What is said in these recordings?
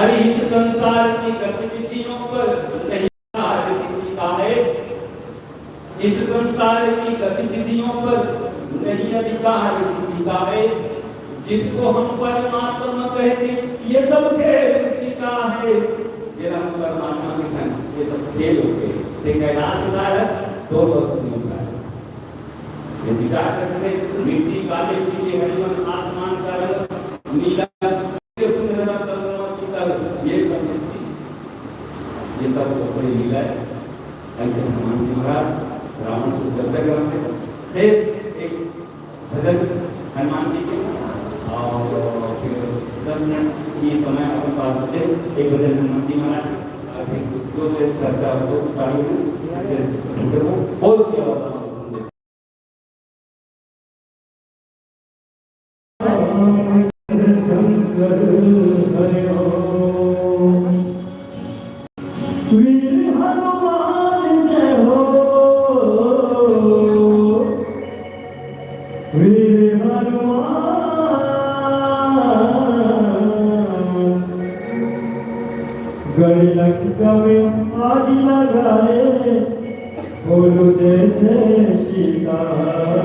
अरे इस संसार की गतिविधियों पर नहीं किसी का है, इस संसार की गतिविधियों पर नहीं अधिकार किसी का है। जिसको हम परमात्मा कहते ये सब खेल उसी का है। जिन्हें हम परमात्मा के हैं ये सब खेल हो गए। कैलाश उदारस दो वर्ष में उदारस ये विचार करते मिट्टी काले पीले हरिवन आसमान का रंग नीला ये सब बड़ी लीला है। हनुमान जी महाराज रावण से चर्चा करते शेष एक भजन हनुमान जी के और फिर 10 मिनट की समय अपन पास बचे एक भजन हनुमान जी महाराज और फिर दो शेष चर्चा हो बहुत सी आवाज बोलो जय जय सीताराम।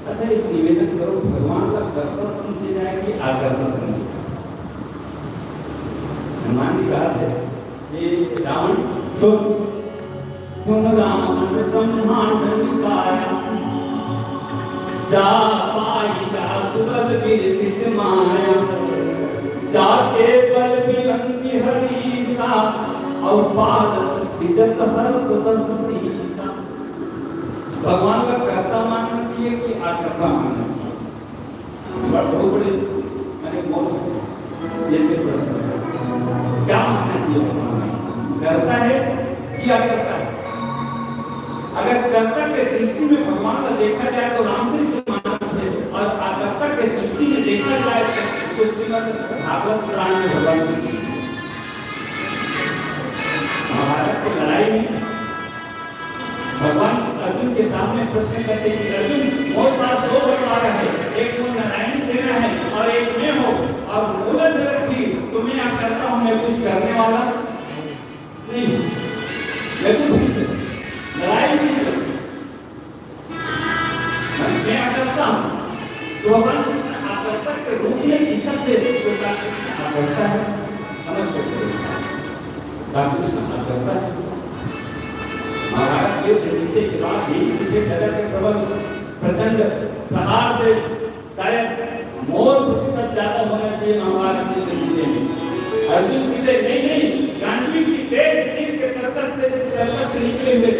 अच्छा एक निवेदन करो, भगवान का कर्ता समझे जाए कि आकर्ता समझे जाए। हनुमान जी कहा है कि रावण सुन रावण ब्रह्मांड निकाया, जा पाई जा सुबल विरचित माया, जाके बल विरंची हरीसा, और पादत स्थित हर तस सीसा। भगवान का कर्ता मानना चाहिए कि आकर्ता मानना चाहिए? बड़े मैंने जैसे प्रश्न क्या मानना चाहिए? भगवान करता है कि आकर्ता है? अगर कर्ता के दृष्टि में भगवान का देखा जाए तो रामचरितमानस है, और आकर्ता के दृष्टि में देखा जाए तो भागवत पुराण में भगवान महाभारत की लड़ाई में भगवान अर्जुन के सामने प्रश्न करते हैं, अर्जुन मोर पास दो बटवारा है, एक तो नारायणी सेना है और एक मैं हूँ, और मूलत रखी तो मैं क्या करता हूँ, मैं कुछ करने वाला नहीं, मैं कुछ नहीं लड़ाई नहीं करता, मैं क्या करता हूँ? तो भगवान कृष्ण आकर्ता के रूप में इच्छा से आकर्ता है, समझ सकते हैं कृष्ण आकर्ता है। महाराज के जीते के बाद भी उनके जगह के प्रबल प्रचंड प्रहार से शायद मोर प्रतिशत ज्यादा होना चाहिए महाभारत के जीते में। अर्जुन कहते नहीं, गांधी की तेज तीर के कर्कश से निकले हुए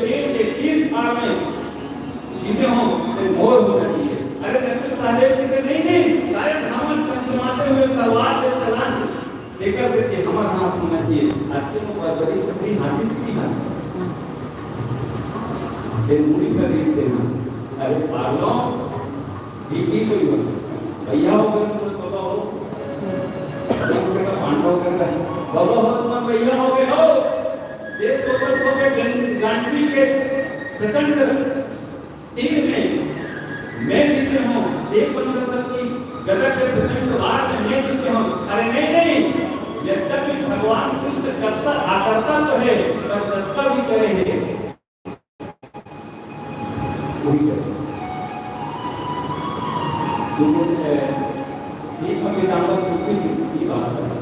तीर फाड़ में जीते हो तो मोर होना चाहिए। अरे नकुल साहब कहते नहीं, शायद हम चमचमाते हुए तलवार से चलान लेकर के हमारा हाथ होना चाहिए। आपके मुंह बड़ी बड़ी हाथी की हाथ मुड़ी पर देना। अरे पागलों, कोई भैया होगा बाबा हो, पांडव करता है बाबा हो, तुम भैया हो गए हो, देश सोचत हो गए गांधी के प्रचंड तीर में मैं जीते हूँ, देश की गदा के प्रचंड वार में मैं जीते हूँ। अरे नहीं, यद्यपि भगवान कृष्ण कर्ता आकर्ता तो है, पर कर्ता भी करे है किसकी बात है?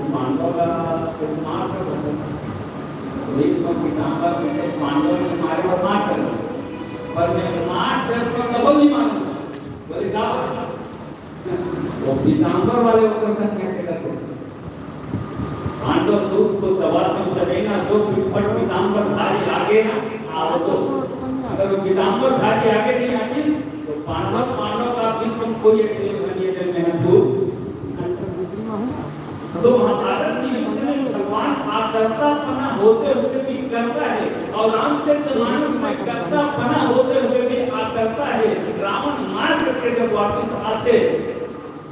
पांडव का पांडव ने मारे और मार कर, पर मैं मार कर कबल नहीं मानूंगा। बोले क्या वो पीतांबर वाले होकर कैसे करते? पांडव सूत को सवार में चलेना जो पिपट पीतांबर धारी आगे ना आओ, तो अगर वो पीतांबर धारी आगे नहीं आती तो पांडव का विश्व कोई ऐसे बनिए दिल में तो महाभारत में भगवान आकर्ता पना होते हुए भी करता है, और रामचरितमानस में कर्ता पना होते हुए भी आकर्ता है। रावण मार करके जब वापस आते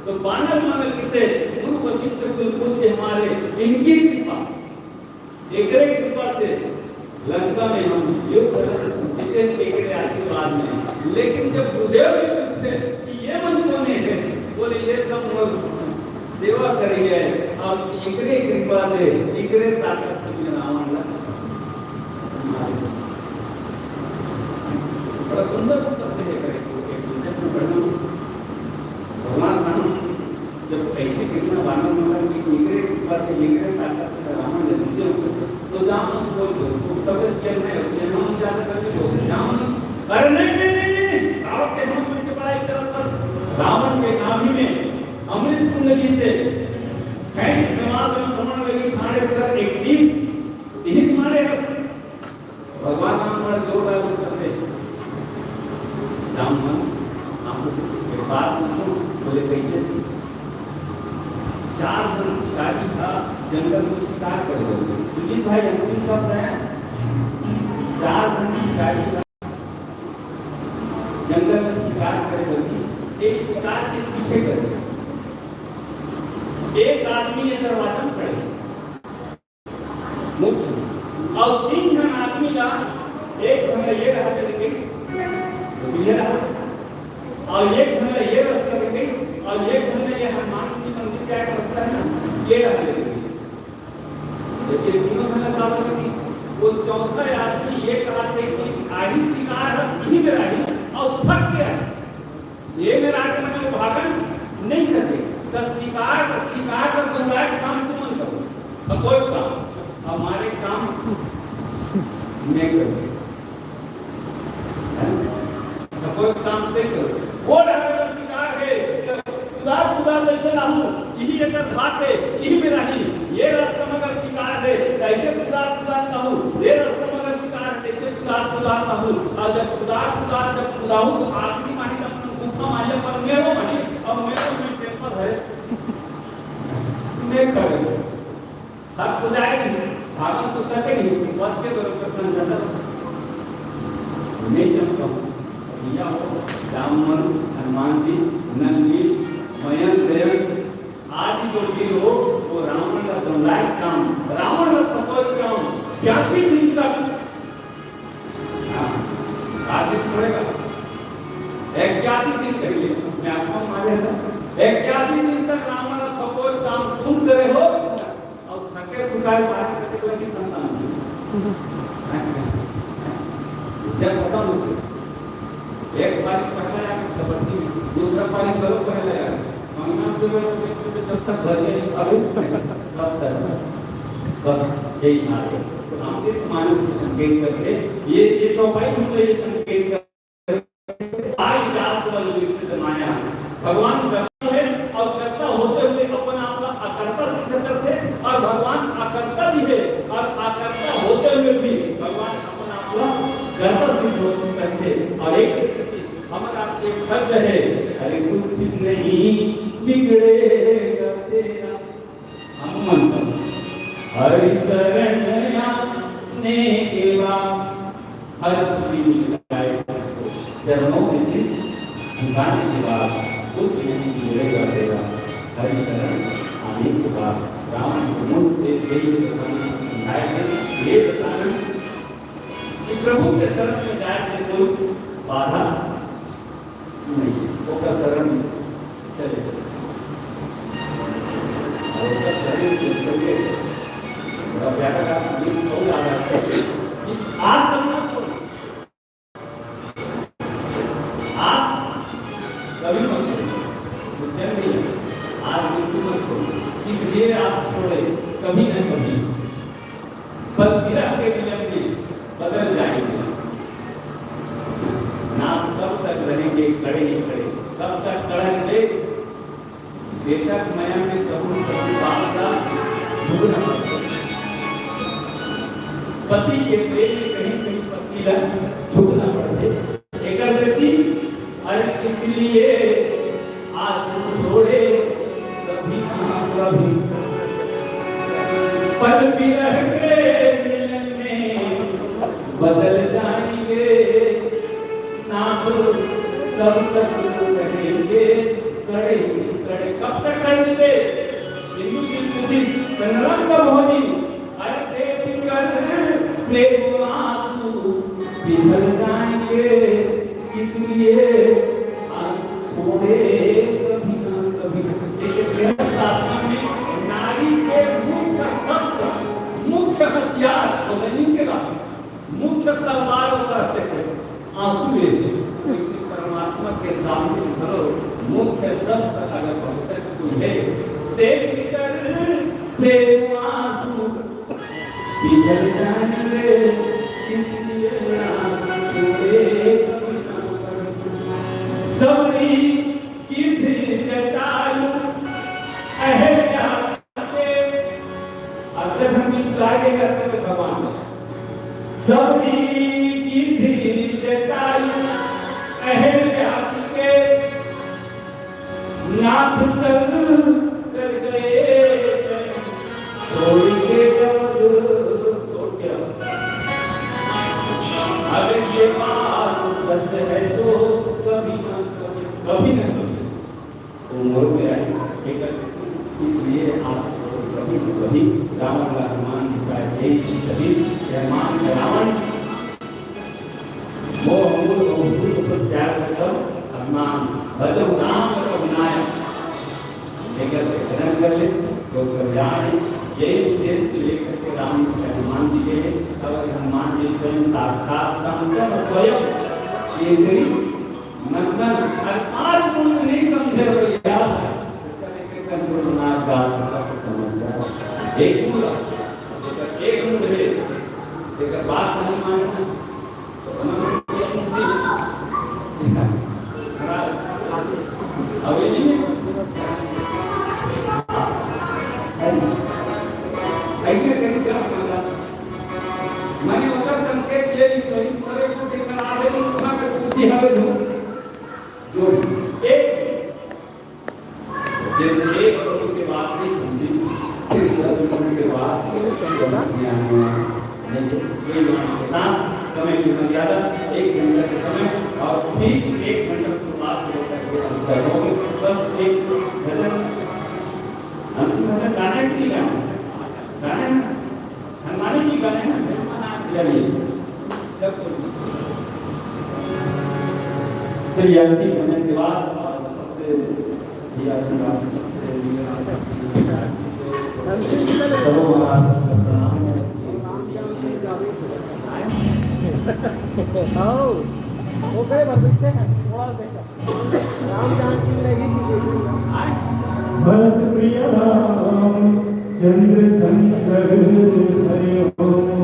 तो बानर मानल किसे गुरु वशिष्ठ कुलपुत्र के हमारे इनकी कृपा, एकरे कृपा से लंका में हम युद्ध जीते, एकरे आशीर्वाद में। लेकिन जब गुरुदेव ने पूछे कि ये मन कौन है, बोले ये सब लोग सेवा करेंगे, और एकरे कृपा से एकरे ताकत से रावण लगा। बड़ा सुंदर करते हैं भगवान राम जब ऐसे कितना बानर मारा कि एकरे कृपा से एकरे ताकत से रावण ने जीते तो जाम बोल दो सब इसके नहीं उसने हम ज्यादा करके बोल जाम। अरे नहीं, रावण के हम के बड़ा एक तरफ रावण के नाभि में अमृत कुंडली से कई समाज में समण लगी छाड़े सर 31 तीर मारे रस। भगवान नाम पर जोर लागू करते जामन हम एक बात पूछो, बोले कैसे? 4 दिन शिकारी था, जंगल में शिकार कर रहे थे। सुजीत भाई अंतिम शब्द है, 4 दिन शिकारी था, जंगल में शिकार कर रहे थे। एक शिकार के पीछे गए, एक आदमी ये दरवाजा खड़े मुक्त, और 3 जन आदमी का एक समय ये रहा गई ये रहा, और एक समय ये रास्ता गई, और एक समय ये हनुमान जी मंदिर का एक रास्ता है ना, ये रहा गई। ये तीनों में लगा गई। वो चौथा आदमी ये कहा थे कि आही शिकार यही मेरा ही, और थक गया ये मेरा आगे मैंने भागन नहीं सके। तो शिकार का तुम्हारा काम तुम करो, और कोई काम हमारे काम नहीं करो, कोई काम नहीं करो। वो ढंग शिकार है खुदा जैसे लाहू यही एक घाट है, यही मेरा ही ये रास्ता मगर शिकार है, ऐसे खुदा लाहू ये रास्ता मगर शिकार है, ऐसे खुदा लाहू। और जब खुदा जब खुदाहू तो आखिरी मानी अपना गुफा मानी पर मेरो मानी, अब मेरो में पेपर है मैं खड़े हक तो जाएगी भागन तो सकेगी मत के बरोबर नहीं चमका भैया हो रामन हनुमान जी नंदी मयंक आदि जो वीर हो वो रावण का दंडाई काम, रावण का सफल काम 81 दिन तक आगे पड़ेगा। 81 दिन करिए मैं आपको मारे था 81 दिन तक रावण का सफल काम तुम करे हो, और थके थकाए मारे करके कोई संतान जब खत्म एक बार पकड़ा कबड्डी दूसरा पानी करो पहले महिना जब तक भर नहीं अभी तब तक बस यही मारे। तो हम सिर्फ मानस की संकेत करके ये चौपाई हम तो ये संकेत करके आई दास वाले विकसित माया भगवान करता है, और करता होते हुए अपन आपका अकर्ता सिद्ध करते, और भगवान अकर्ता भी है, और अकर्ता होते हुए भी भगवान अपन आपका कर्ता सिद्ध करते। और एक हमारा एक शब्द है अरे कुछ नहीं बिगड़ेगा तेरा, हम मंत्र हरि शरण आने के बाद हर खुशी मिलाए चरणों में शीश झुकाने के बाद कुछ नहीं बिगड़ेगा तेरा, हरि शरण आने के बाद। राम मूल देश यही समझाए थे ये बताना कि प्रभु के शरण में जाए से कोई बाधा नहीं, उसका शरण चले और उसका शरीर चले बड़ा प्यारा का बहुत आ रहा है कि आज करना छोड़ो, आज कभी मत छोड़ो, जल्दी आज बिल्कुल मत छोड़ो, इसलिए आज छोड़े कभी न कभी बल गिरा के नियम बदल जाएंगे ना, कब तक रहेंगे खड़े नहीं खड़े, कब तक करेंगे बेटा माया में कबूल बाप का झुकना पति के प्रेम में कहीं कहीं पति का झुकना पड़े एक व्यक्ति अरे इसलिए आज छोड़े कभी कभी पल भी रह के मिलन में बदल जाएंगे ना, तो कब तक करेंगे कड़े कब तक करेंगे हिंदू की खुशी रंग कब होगी, अरे देख कर प्रेम आंसू पिघल जाएंगे, इसलिए आज छोड़े कभी ना कभी। जैसे गृहस्थ में नारी के मुख्य शस्त्र मुख्य हथियार मुख्य तलवार करते थे आंसू लेते, इसलिए परमात्मा के सामने धरो मुख्य शस्त्र अगर पवित्र कोई है देख कर प्रेम आंसू पिघल जाएंगे, इसलिए सबरी की जटायु अहल्या के अगर हम लागे करते भगवान सबरी की जटायु अहल्या के नाथ चल कर गए छोड़ के छोड़ के अगर ये बात सच है तो कभी न कभी उम्र में आए, इसलिए आप कभी न कभी रावण का हनुमान शायद एक कभी रावण मतलब नाम मतलब बनाया लेकर ग्रहण कर ले तो कल्याण यही उद्देश्य को लेकर के राम हनुमान जी गए। तब हनुमान जी स्वयं साक्षात शंकर स्वयं केसरी नंदन और आज मुझे नहीं समझे भैया एक पूरा एक मुंड है लेकर बात नहीं मानना अभी नहीं ऐसे कहीं क्या होगा मैंने उधर संकेत ये भी कहीं पर को देखकर आवे तो वहां पे पूछी हवे दो जो एक जब एक करोड़ के बाद नहीं समझी फिर 10 करोड़ के बाद समय की मर्यादा 1 घंटे के समय और ठीक 1 घंटे के बाद से होकर के बस एक भजन हम भजन गाने की गाने हमारे भी गाने ना चलिए सब चलिए अंतिम भजन के बाद सबसे ओके बरबिटे हैं थोड़ा देखा राम जानकी नहीं भरत प्रिय राम चंद्र शंकर हरि ओम।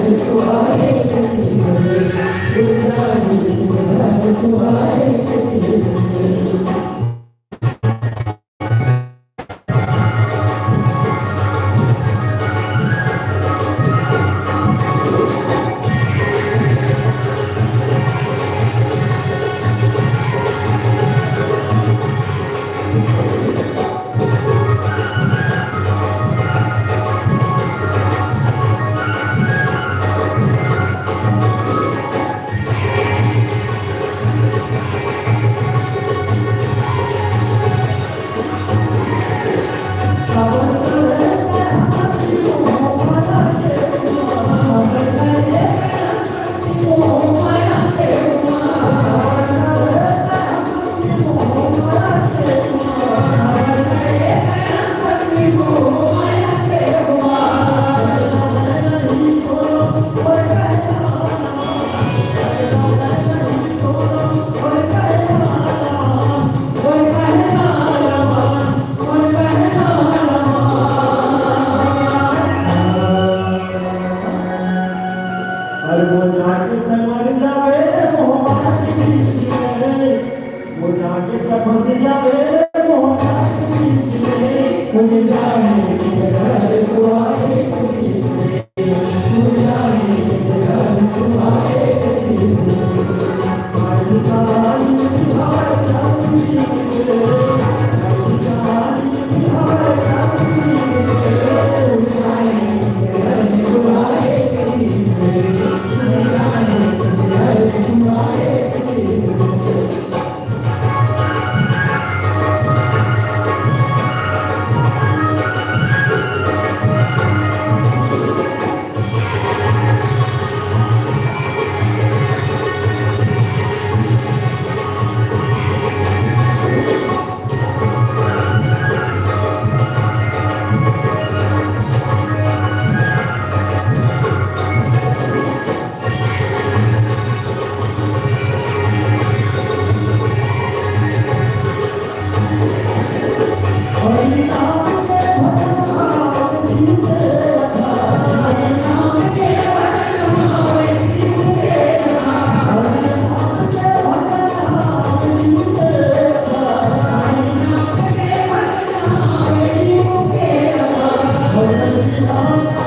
Thank you. Hare